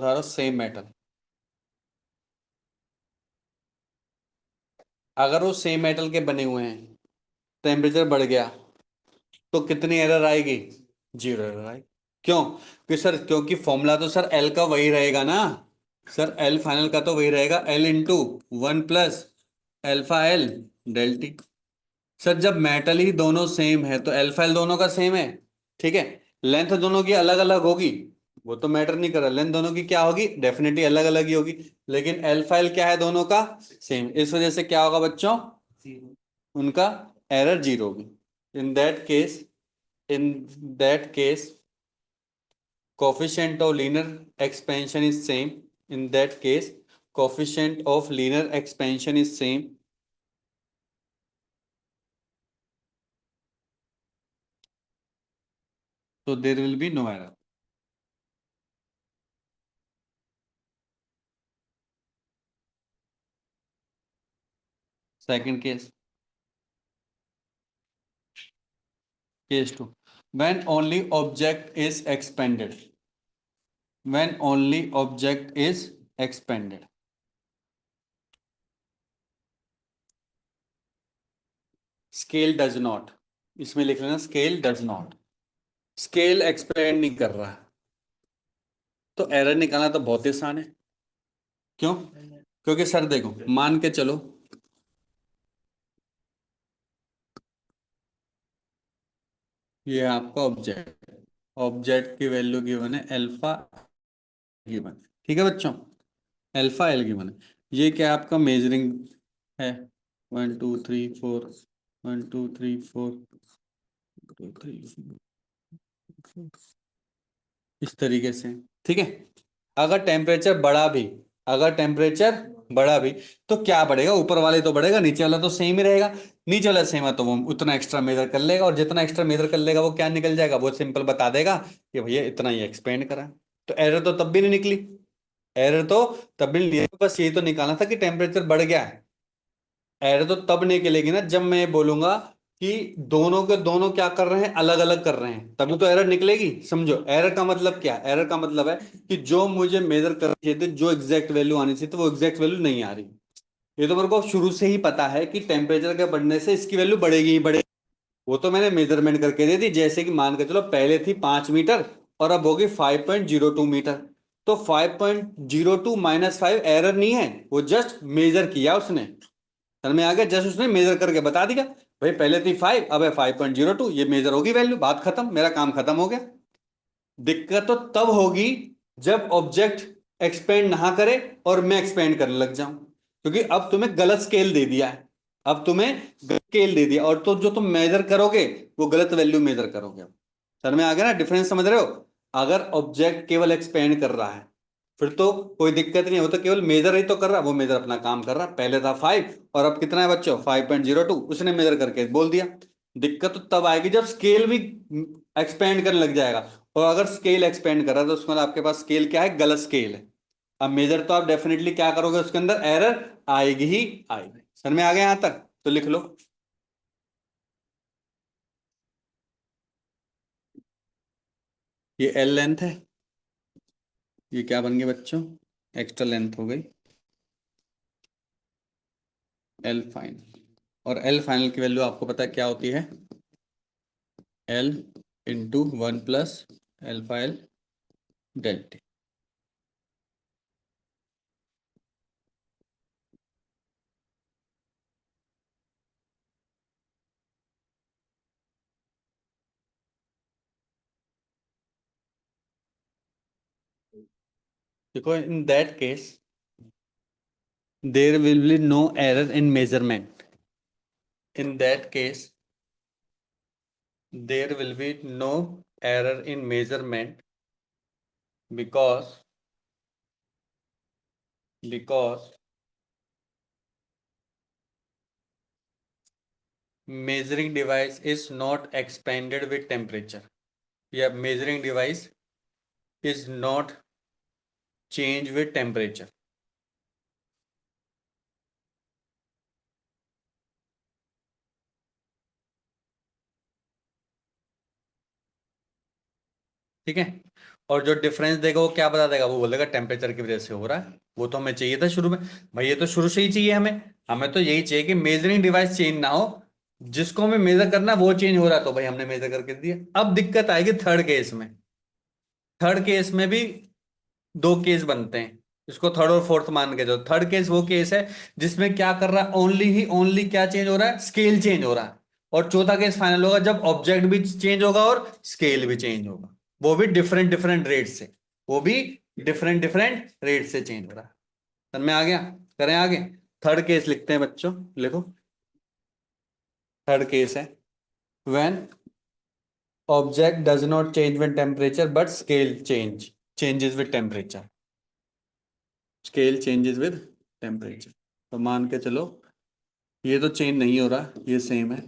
are same metal. अगर वो same metal के बने हुए हैं, टेम्परेचर बढ़ गया तो कितनी एरर आएगी, जीरो एरर आएगी। क्यों, क्योंकि सर, क्योंकि फॉर्मूला तो सर एल का वही रहेगा ना, सर एल फाइनल का तो वही रहेगा, L into one plus alpha L del T. Sir जब मेटल ही दोनों सेम है तो एल्फा एल दोनों का सेम है, ठीक है। लेंथ दोनों की अलग अलग होगी, वो तो मैटर नहीं कर रहा, लेंथ दोनों की क्या होगी, डेफिनेटली अलग अलग ही होगी, लेकिन एल्फा एल क्या है, दोनों का सेम, इस वजह से क्या होगा बच्चों, उनका एरर जीरो होगी। इन that case, in that case coefficient of linear expansion is same, in that case coefficient of linear expansion is same, so there will be no error। second case, case 2, when only object is expanded, when only object is expanded, scale does not, इसमें लिख लेना scale does not, scale expand नहीं कर रहा तो error निकालना तो बहुत ही आसान है। क्यों, क्योंकि सर देखो, मान के चलो ये है आपका ऑब्जेक्ट, ऑब्जेक्ट की वैल्यू गिवन है अल्फा गिवन, ठीक है बच्चों, अल्फा एल गिवन है, ये क्या है आपका मेजरिंग है 1 2 3 4, 1 2 3 4, 2 3 इस तरीके से। ठीक है। अगर टेम्परेचर बढ़ा भी, अगर टेम्परेचर बढ़ा भी तो क्या बढ़ेगा, ऊपर वाले तो बढ़ेगा, नीचे वाला तो सेम ही रहेगा। नीचे वाला सेम है तो वो उतना एक्स्ट्रा मेजर कर लेगा, और जितना एक्स्ट्रा मेजर कर लेगा वो क्या निकल जाएगा, वो सिंपल बता देगा कि भैया इतना ही एक्सपेंड करा। तो एरर तो तब भी नहीं निकली, एरर तो तब भी नहीं निकली। बस यही तो निकालना था कि टेम्परेचर बढ़ गया है। एरर तो तब निकलेगी ना जब मैं ये बोलूंगा कि दोनों के दोनों क्या कर रहे हैं, अलग अलग कर रहे हैं, तभी तो एरर निकलेगी। समझो एरर का मतलब क्या है, एरर का मतलब है कि जो मुझे मेजर करना चाहिए थे, जो एग्जैक्ट वैल्यू आनी चाहिए थी, वो एग्जैक्ट वैल्यू नहीं आ रही। ये तो मेरे को शुरू से ही पता है कि टेम्परेचर के बढ़ने से इसकी वैल्यू बढ़ेगी ही बढ़ेगी। वो तो मैंने मेजरमेंट करके दे दी, जैसे कि मान के चलो पहले थी 5 मीटर और अब होगी 5.02 मीटर। तो 5.02 - 5 एरर नहीं है, वो जस्ट मेजर किया उसने। समझ में आ गया, जस्ट उसने मेजर करके बता दिया भाई पहले थी 5, अब है 5.02, ये मेजर होगी वैल्यू, बात खत्म, मेरा काम खत्म हो गया। दिक्कत तो तब होगी जब ऑब्जेक्ट एक्सपेंड ना करे और मैं एक्सपेंड करने लग जाऊं, क्योंकि अब तुम्हें गलत स्केल दे दिया है। अब तुम्हें गलत स्केल दे दिया, और तो जो तुम मेजर करोगे वो गलत वैल्यू मेजर करोगे। अब समझ में आ गया ना, डिफरेंस समझ रहे हो। अगर ऑब्जेक्ट केवल एक्सपेंड कर रहा है फिर तो कोई दिक्कत नहीं, वो तो केवल मेजर ही तो कर रहा, वो मेजर अपना काम कर रहा। पहले था 5 और अब कितना है बच्चों, 5.02, उसने मेजर करके बोल दिया। दिक्कत तो तब आएगी जब स्केल भी एक्सपेंड करने लग जाएगा। और अगर स्केल एक्सपेंड कर रहा है तो उसके मतलब आपके पास स्केल क्या है, गलत स्केल है। अब मेजर तो आप डेफिनेटली क्या करोगे, उसके अंदर एरर आएगी ही आएगी। समझ में आ गया यहां तक, तो लिख लो। ये एल लेंथ है, ये क्या बन गया बच्चों, एक्स्ट्रा लेंथ हो गई एल फाइनल। और एल फाइनल की वैल्यू आपको पता है क्या होती है, L into 1 + L final delta. देखो in that case there will be no error in measurement. In that case, there will be no error in measurement because measuring device is not expanded with temperature. Yeah, measuring device is not changed with temperature. ठीक है। और जो difference देगा वो क्या बता देगा, वो बोलेगा टेम्परेचर की वजह से हो रहा है। वो तो हमें चाहिए था शुरू में, भाई ये तो शुरू से ही चाहिए हमें। हमें तो यही चाहिए कि मेजरिंग डिवाइस चेंज ना हो, जिसको हमें मेजर करना है वो चेंज हो रहा है, तो भाई हमने मेजर करके दिया। अब दिक्कत आएगी थर्ड केस में। थर्ड केस में भी दो केस बनते हैं, इसको थर्ड और फोर्थ मान के। जो थर्ड केस वो केस है जिसमें क्या कर रहा है, ओनली ही ओनली क्या चेंज हो रहा है, स्केल चेंज हो रहा है। और चौथा केस फाइनल होगा जब ऑब्जेक्ट भी चेंज होगा और स्केल भी चेंज होगा, वो भी डिफरेंट डिफरेंट रेट से, वो भी डिफरेंट डिफरेंट रेट से चेंज हो रहा है। समझ में आ गया। करें आगे, थर्ड केस लिखते हैं बच्चों, लिखो। थर्ड केस है when object does not change with temperature but scale changes with temperature. Scale changes with temperature. तो मान के चलो ये तो चेंज नहीं हो रहा, ये सेम है।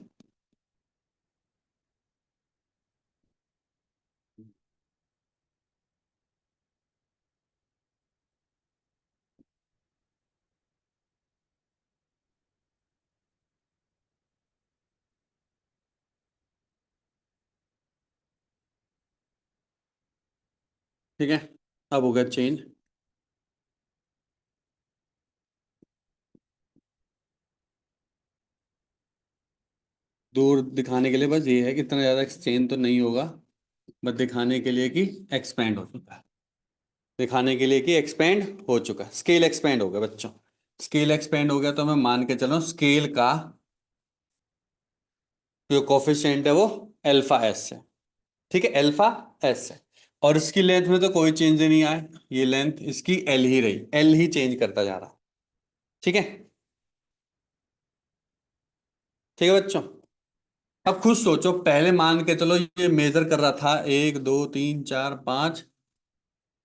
ठीक है, अब हो गया चेंज। दूर दिखाने के लिए बस ये है कि इतना ज़्यादा एक्सचेंज तो नहीं होगा, बस दिखाने के लिए कि एक्सपेंड हो चुका है, दिखाने के लिए कि एक्सपेंड हो चुका है, स्केल एक्सपेंड हो गया बच्चों। स्केल एक्सपेंड हो गया तो मैं मान के चल रहा हूँ स्केल का जो कोफिशिएंट है वो अल्फा एस है। ठीक है, अल्फा एस है। और इसकी लेंथ में तो कोई चेंज नहीं आया, ये लेंथ इसकी एल ही रही, एल ही चेंज करता जा रहा। ठीक है। ठीक है बच्चों। अब खुद सोचो, पहले मान के चलो ये मेजर कर रहा था 1 2 3 4 5,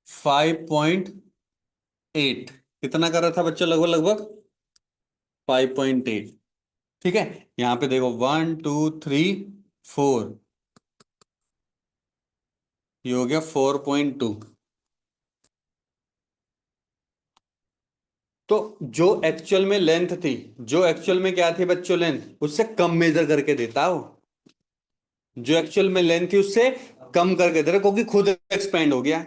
5.8। कितना कर रहा था बच्चों? लगभग लगभग 5.8। ठीक है। यहाँ पे देखो 1 2 3 4, ये हो गया 4.2। तो जो एक्चुअल में लेंथ थी, जो एक्चुअल में क्या थी बच्चों लेंथ, उससे कम मेजर करके देता हो। जो एक्चुअल में लेंथ थी उससे कम करके दे रहा, क्योंकि खुद एक्सपेंड हो गया।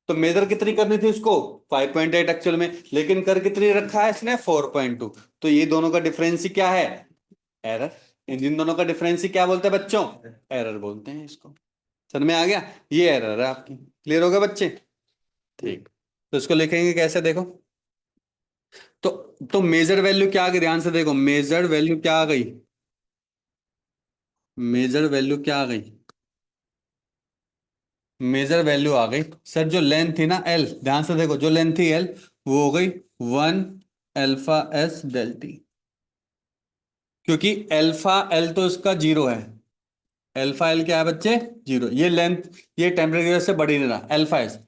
तो मेजर कितनी करनी थी उसको? 5.8 एक्चुअल में, लेकिन कर कितनी रखा है इसने? 4.2। तो ये दोनों का डिफरेंस ही क्या है? एरर। इन दोनों का डिफरेंस ही क्या बोलते हैं बच्चों? एरर बोलते हैं इसको। समझ में आ गया? ये एरर है आपकी। क्लियर हो गया बच्चे? ठीक। तो इसको लिखेंगे कैसे देखो। तो मेजर वैल्यू क्या आ गई? ध्यान से देखो, मेजर वैल्यू क्या आ गई? मेजर वैल्यू क्या आ गई? मेजर वैल्यू आ गई सर, जो लेंथ थी ना एल, ध्यान से देखो, जो लेंथ थी एल, वो हो गई 1 अल्फा एस डेल्टी। क्योंकि अल्फा एल तो इसका जीरो है। अल्फा एल क्या है बच्चे? जीरो। ये लेंथ, ये टेम्परेचर से बढ़ ही नहीं रहा, अल्फा एस।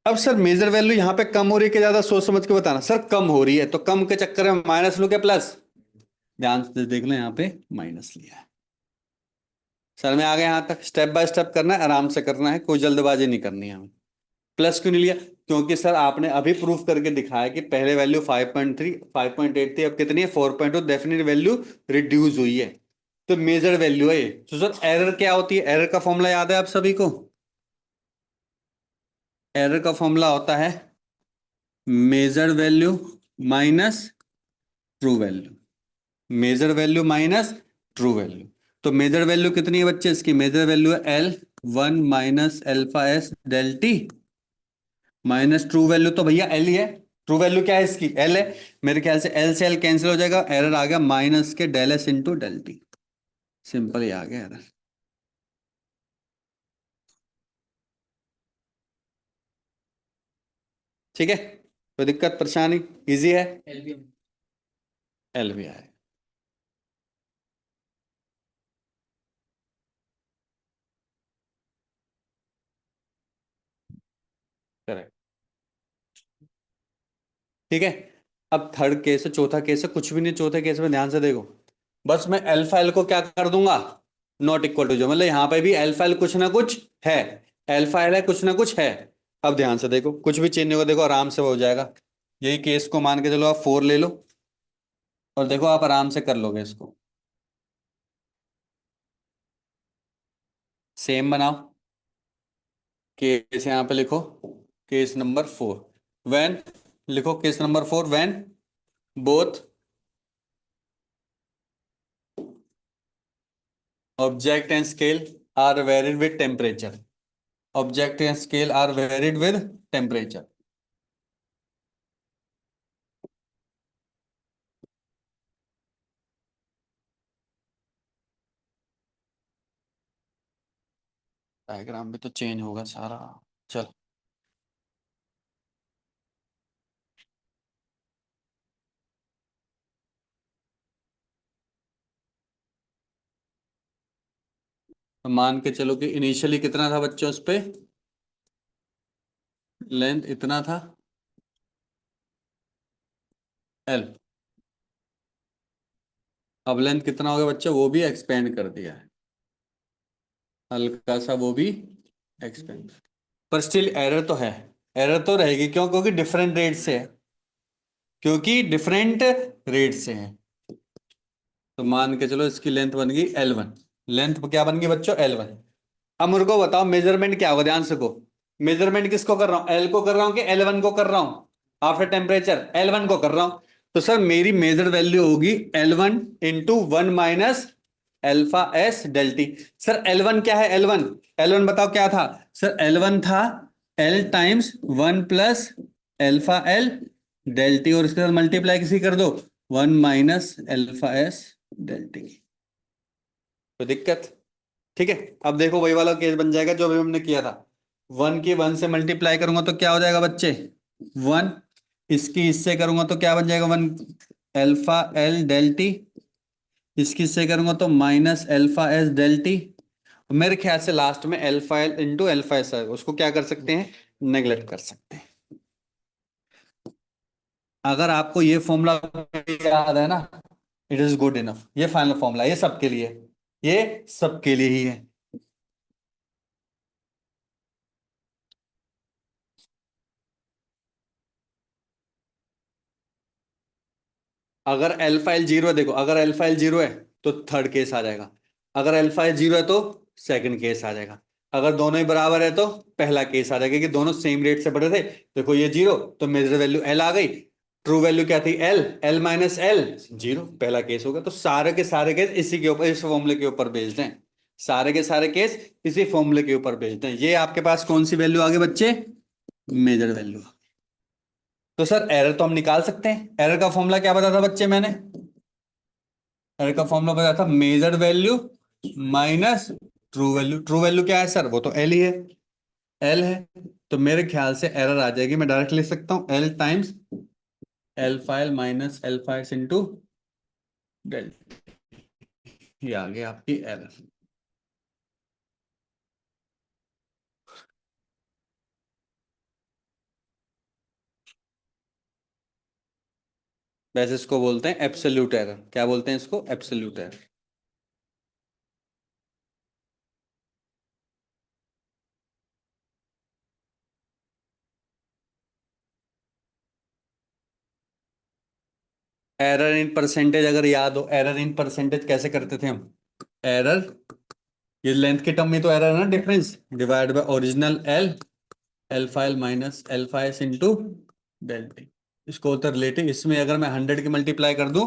अब सर मेजर वैल्यू यहां पे कम हो रही है कि ज्यादा? सोच समझ के बताना सर। कम हो रही है, तो कम के चक्कर में माइनस लो क्या प्लस? ध्यान से देख लो, यहाँ पे माइनस लिया है। सर में आ गया यहां तक? स्टेप बाय स्टेप करना है, आराम से करना है, कोई जल्दबाजी नहीं करनी है हमें। प्लस क्यों नहीं लिया? क्योंकि सर आपने अभी प्रूफ करके दिखाया कि पहले वैल्यू 5.3 5.8 थी, अब कितनी है? 4.2। डेफिनेट वैल्यू रिड्यूस हुई है, तो मेजर वैल्यू है ये। तो सर एरर क्या होती है? एरर का फॉर्मूला याद है आप सभी को? एरर का फॉर्मूला होता है measure value minus true value. Measure value minus true value. तो मेजर वैल्यू कितनी है बच्चे इसकी? मेजर वैल्यू है L, 1 - alpha S del T, minus true value तो भैया एल ही है। ट्रू वैल्यू क्या है इसकी? एल है। मेरे ख्याल से एल से एल कैंसिल हो जाएगा, एरर आ गया माइनस के del S into del T. Simple ही आ गया एरर। ठीक है, कोई दिक्कत परेशानी? इजी है। एल भी आए। करेक्ट। ठीक है। अब थर्ड केस है, चौथा केस है, कुछ भी नहीं। चौथे केस में ध्यान से देखो, बस मैं अल्फा एल को क्या कर दूंगा? नॉट इक्वल टू जो, मतलब यहां पे भी अल्फा एल कुछ ना कुछ है। अल्फा एल है, कुछ ना कुछ है। अब ध्यान से देखो, कुछ भी चेंज नहीं होगा, देखो आराम से हो जाएगा। यही केस को मान के चलो, आप 4 ले लो, और देखो आप आराम से कर लोगे इसको। सेम बनाओ। केस यहां पे लिखो, केस नंबर 4। व्हेन, लिखो case number 4, when both object and scale are varied with temperature. Object and scale are varied with temperature. Diagram भी तो चेंज होगा सारा। चल, तो मान के चलो कि इनिशियली कितना था बच्चों उस पे? लेंथ इतना था एल। अब लेंथ कितना हो गया बच्चों? वो भी एक्सपेंड कर दिया है, हल्का सा वो भी एक्सपेंड। पर स्टिल एरर तो है। एरर तो रहेगी, क्यों? क्योंकि डिफरेंट रेट से है। क्योंकि डिफरेंट रेट से है। तो मान के चलो इसकी लेंथ बन गई L1। लेंथ क्या बन गई बच्चों? L1। अब मुझे को बताओ मेजरमेंट क्या होगा? ध्यान से को, मेजरमेंट किसको कर रहा हूं? एल को कर रहा हूं कि L1 को कर रहा हूं? आफ्टर टेम्परेचर L1 को कर रहा हूं। तो सर मेरी मेजर वैल्यू होगी L1 इंटू 1 - alpha S del T. Sir L1 क्या है? L1, L1 बताओ क्या था? सर L1 था L टाइम्स 1 + अल्फा एल डेल्टी, और इसके साथ मल्टीप्लाई किसी कर दो, 1 - अल्फा एस डेल्टी। कोई दिक्कत? ठीक है। अब देखो वही वाला केस बन जाएगा जो अभी हमने किया था। 1 से मल्टीप्लाई करूंगा तो क्या हो जाएगा बच्चे? 1। इसकी इससे करूंगा तो क्या बन जाएगा? 1 अल्फा एल डेल्टी। इसकी से करूंगा तो minus alpha S del T. मेरे ख्याल से लास्ट में alpha L into alpha S है, उसको क्या कर सकते हैं, नेग्लेक्ट कर सकते हैं। अगर आपको ये फॉर्मूला याद है ना, इट इज गुड इनफ। ये फाइनल फॉर्मूला, ये सबके लिए, ये सबके लिए ही है। अगर एल्फा एल जीरो है, देखो अगर एल्फा एल जीरो है तो थर्ड केस आ जाएगा, अगर एल्फा एल जीरो है तो सेकंड केस आ जाएगा, अगर दोनों ही बराबर है तो पहला केस आ जाएगा कि दोनों सेम रेट से बढ़े थे। देखो ये जीरो तो मेजर वैल्यू एल आ गई, ट्रू वैल्यू क्या थी, L, L minus L, zero, पहला केस होगा। तो सारे के सारे केस इसी के ऊपर, इस फॉर्मूले के ऊपर बेस्ड हैं, सारे के सारे केस इसी फॉर्मूले के ऊपर बेस्ड हैं। ये आपके पास कौन सी वैल्यू आगे बच्चे, मेजर वैल्यू। तो सर एरर तो हम निकाल सकते हैं, एरर का फॉर्मूला क्या बताया था बच्चे मैंने, एरर का फॉर्मूला बताया था measured value minus true value. True value क्या है सर, वो तो एल ही है, एल है। तो मेरे ख्याल से एरर आ जाएगी, मैं डायरेक्ट लिख सकता हूं L times alpha L minus alpha S into del. ये आ गई आपकी एरर। वैसे इसको बोलते हैं एब्सोल्यूट एरर, क्या बोलते हैं इसको, absolute error. Error in percentage अगर याद हो, एरर इन परसेंटेज कैसे करते थे हम, एरर, ये लेंथ के टर्म में तो एरर है ना, difference divide by original L, alpha L minus alpha S into delta. इसको होता है रिलेटिव, इसमें अगर मैं 100 की मल्टीप्लाई कर दूं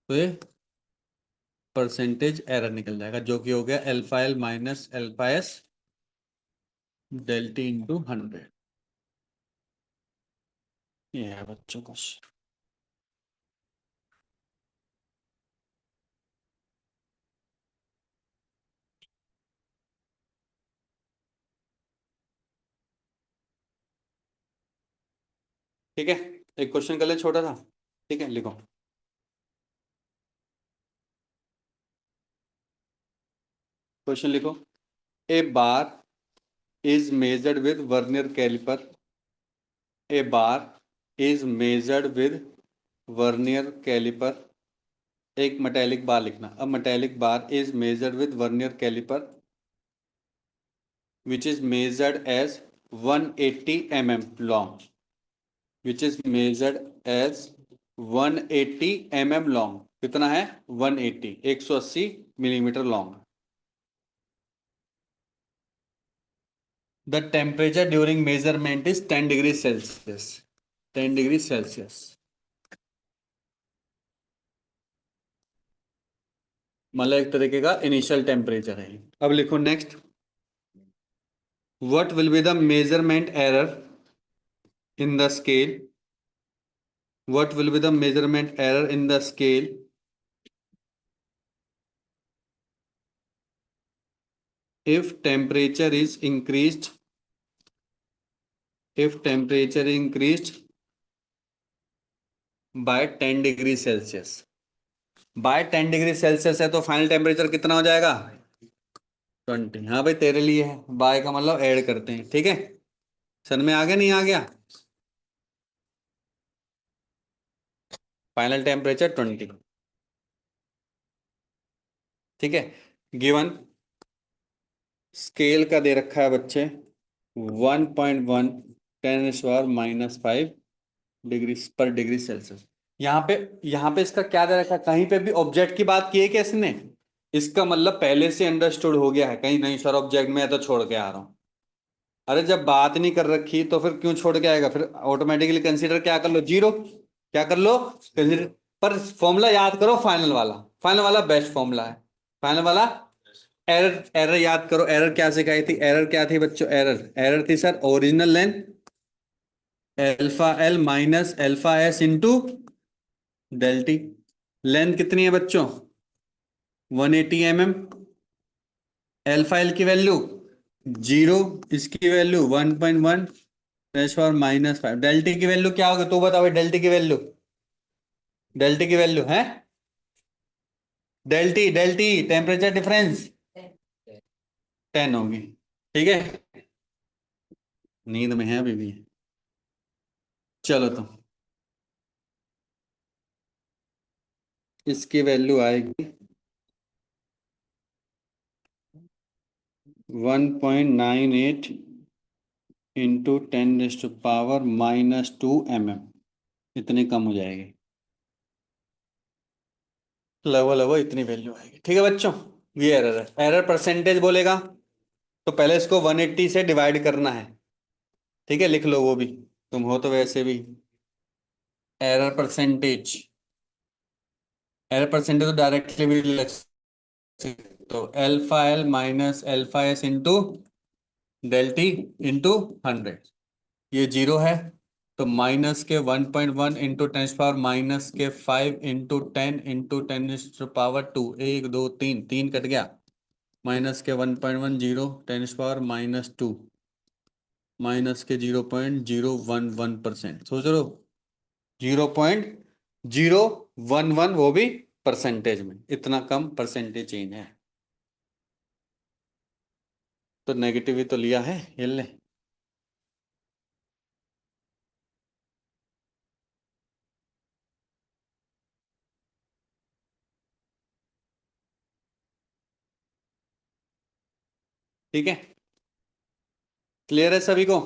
तो ये परसेंटेज एरर निकल जाएगा, जो कि हो गया alpha L minus alpha S del T into 100। ये है बच्चों का। ठीक है, एक क्वेश्चन कर ले छोटा सा। ठीक है, लिखो। क्वेश्चन लिखो। A bar is measured with vernier calliper, a bar is measured with vernier calliper. एक मेटेलिक बार लिखना, अब metallic bar is measured with vernier calliper which is measured as 180 mm long, which is measured as 180 mm long। कितना है, 180, 180 millimetre long. The temperature during measurement is 10 degree Celsius, 10 degree Celsius, मतलब एक तरीके का initial temperature है। अब लिखो next, what will be the measurement error in the scale, what will be the measurement error in the scale if temperature is increased, if temperature increased by 10 degree Celsius. By 10 degree Celsius है तो final temperature कितना हो जाएगा, 20। हाँ भाई तेरे लिए है, बाय का मतलब ऐड करते हैं, ठीक है। सन में आ गया, नहीं आ गया, फाइनल टेम्परेचर 20। ठीक है, गिवन स्केल का दे रखा है बच्चे 1.1 10⁻⁻5 डिग्री पर डिग्री सेल्सियस। यहाँ पे इसका क्या दे रखा है, कहीं पे भी ऑब्जेक्ट की बात की है क्या इसने, इसका मतलब पहले से अंडरस्टूड हो गया है, कहीं नहीं सर ऑब्जेक्ट में है तो छोड़ के आ रहा हूँ। अरे जब बात नहीं कर रखी तो फिर क्यों छोड़ के आएगा, फिर ऑटोमेटिकली कंसीडर क्या कर लो, जीरो, क्या कर लो, कंसीडर। पर फॉर्मूला याद करो, फाइनल वाला, फाइनल वाला बेस्ट फॉर्मूला है, फाइनल वाला। एरर, एरर याद करो, एरर क्या सिखाई थी, एरर क्या थी बच्चों, एरर, एरर थी sir original length alpha L minus alpha S into del T. Length कितनी है बच्चों, 180 mm, एल्फा एल की वैल्यू जीरो, इसकी वैल्यू 1.1 10⁻⁵। डेल्टी की वैल्यू क्या होगी, तू बता भाई, डेल्टी की वैल्यू, डेल्टी की वैल्यू है डेल टी टेम्परेचर डिफरेंस 10 होगी। ठीक है, नींद में है अभी भी। चलो तो इसकी वैल्यू आएगी 1.98 इंटू 10⁻⁻²mm, इतनी कम हो जाएगी। लगभग लगभग इतनी वैल्यू आएगी। ठीक है बच्चों, ये एरर है। एरर परसेंटेज बोलेगा तो पहले इसको 180 से डिवाइड करना है। ठीक है, लिख लो वो भी, तुम हो तो वैसे भी। एरर परसेंटेज, एरर परसेंटेज तो डायरेक्टली भी लिख सकते, तो alpha L minus alpha S into del T into 100। ये जीरो है, तो माइनस के 1.1 इंटू 10⁻⁻5 इंटू 10 इंटू 10⁻², 1 2 3, 3 कट गया। माइनस के 1.1 जीरो, 10⁻⁻2 माइनस के 0.011%। सोच लो, 0.011, वो भी परसेंटेज में, इतना कम परसेंटेज चेंज है। तो नेगेटिव ही तो लिया है, ये ले। ठीक है, क्लियर है सभी को?